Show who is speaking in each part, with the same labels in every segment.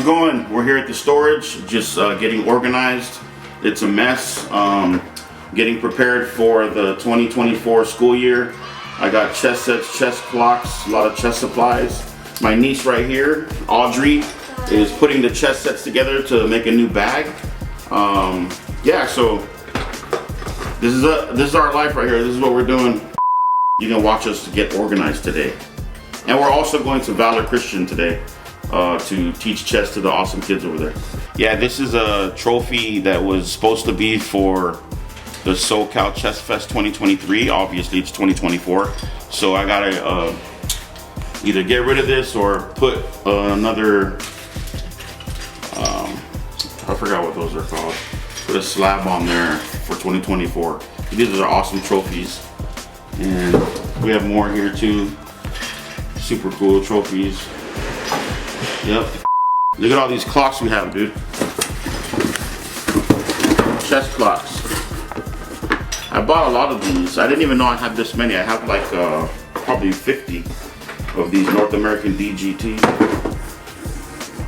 Speaker 1: How's it going? We're here at the storage, just getting organized. It's a mess. Getting prepared for the 2024 school year. I got chess sets, chess blocks, a lot of chess supplies. My niece right here, Audrey, is putting the chess sets together to make a new bag. Yeah, so this is our life right here. This is what we're doing. You can watch us get organized today. And we're also going to Valor Christian today to teach chess to the awesome kids over there. Yeah, this is a trophy that was supposed to be for the SoCal Chess Fest 2023. Obviously it's 2024. So I gotta either get rid of this or put another, I forgot what those are called. Put a slab on there for 2024. These are awesome trophies. And we have more here too. Super cool trophies. Yep. Look at all these clocks we have, dude. Chess clocks. I bought a lot of these. I didn't even know I had this many. I have like probably 50 of these North American DGT.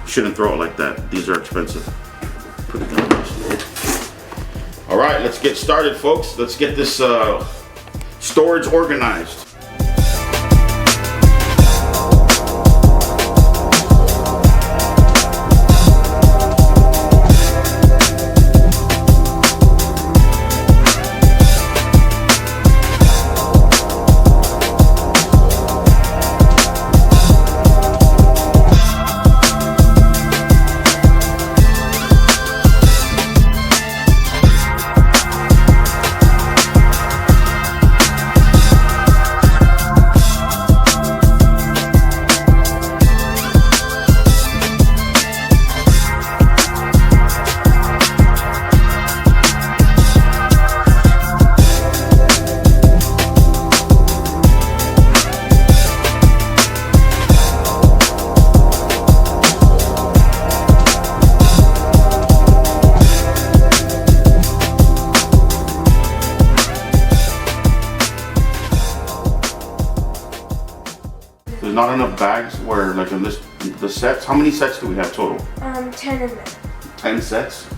Speaker 1: Shouldn't throw it like that. These are expensive. Put it down. All right, let's get started, folks. Let's get this storage organized. There's not enough bags where, like in this, the sets. How many sets do we have total?
Speaker 2: 10 in there.
Speaker 1: 10 sets?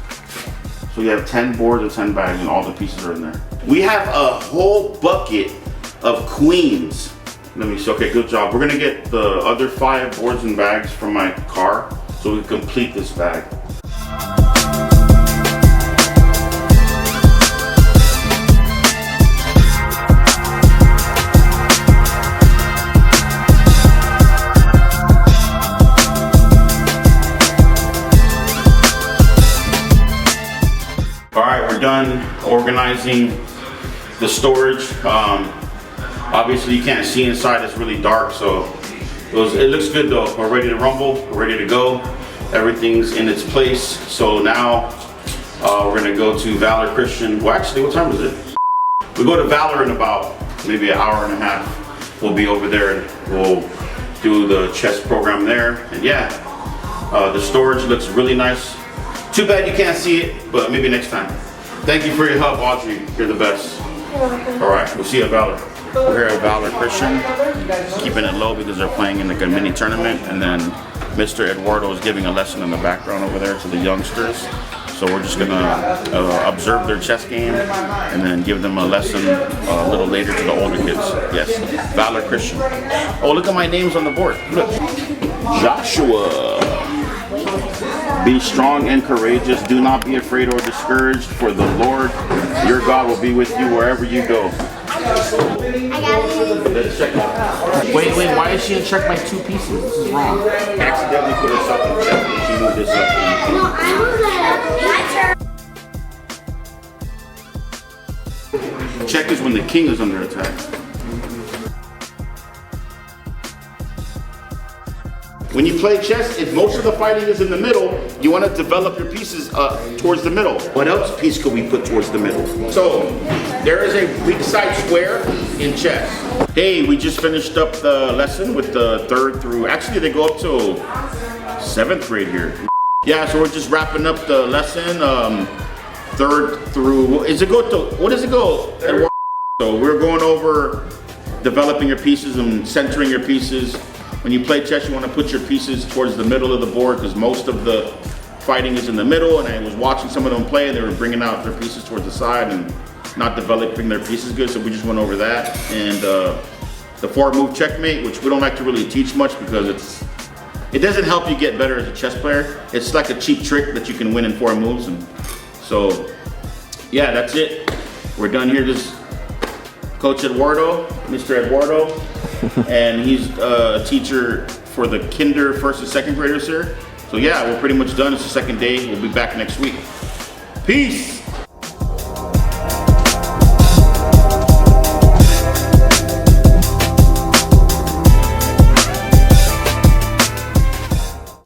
Speaker 1: So you have 10 boards and 10 bags and all the pieces are in there. We have a whole bucket of queens. Let me see, okay, good job. We're gonna get the other 5 boards and bags from my car so we can complete this bag. Done organizing the storage. Obviously you can't see inside, it's really dark, so it looks good though. We're ready to rumble, we're ready to go. Everything's in its place. So now we're gonna go to Valor Christian. Well, actually, what time is it? We go to Valor in about maybe an hour and a half. We'll be over there and we'll do the chess program there. And yeah, the storage looks really nice. Too bad you can't see it, but maybe next time. Thank you for your help, Audrey. You're the best. All right, we'll see you at Valor. We're here at Valor Christian, keeping it low because they're playing in like a mini tournament, and then Mr. Eduardo is giving a lesson in the background over there to the youngsters. So we're just gonna observe their chess game and then give them a lesson a little later to the older kids. Yes, Valor Christian. Oh, look at my names on the board. Look, Joshua. Be strong and courageous. Do not be afraid or discouraged, for the Lord your God will be with you wherever you go. Let's check it. Wait, why is she in check by 2 pieces? This is wrong. I accidentally put this up in check and she moved this up.
Speaker 2: No, I moved that.
Speaker 1: Check is when the king is under attack. When you play chess, if most of the fighting is in the middle, you want to develop your pieces towards the middle. What else piece could we put towards the middle? So, there is a weak side square in chess. Hey, we just finished up the lesson with the 3rd through, actually they go up to 7th grade here. Yeah, so we're just wrapping up the lesson, 3rd through, what does it go? So we're going over developing your pieces and centering your pieces. when you play chess, you want to put your pieces towards the middle of the board because most of the fighting is in the middle. And I was watching some of them play, and they were bringing out their pieces towards the side and not developing their pieces good. So we just went over that. And the 4-move checkmate, which we don't like to really teach much because it doesn't help you get better as a chess player. It's like a cheap trick that you can win in 4 moves. And so, yeah, that's it. We're done here. This is Coach Eduardo, Mr. Eduardo, and he's a teacher for the kinder, 1st and 2nd graders here. So yeah, we're pretty much done. It's the 2nd day. We'll be back next week. Peace.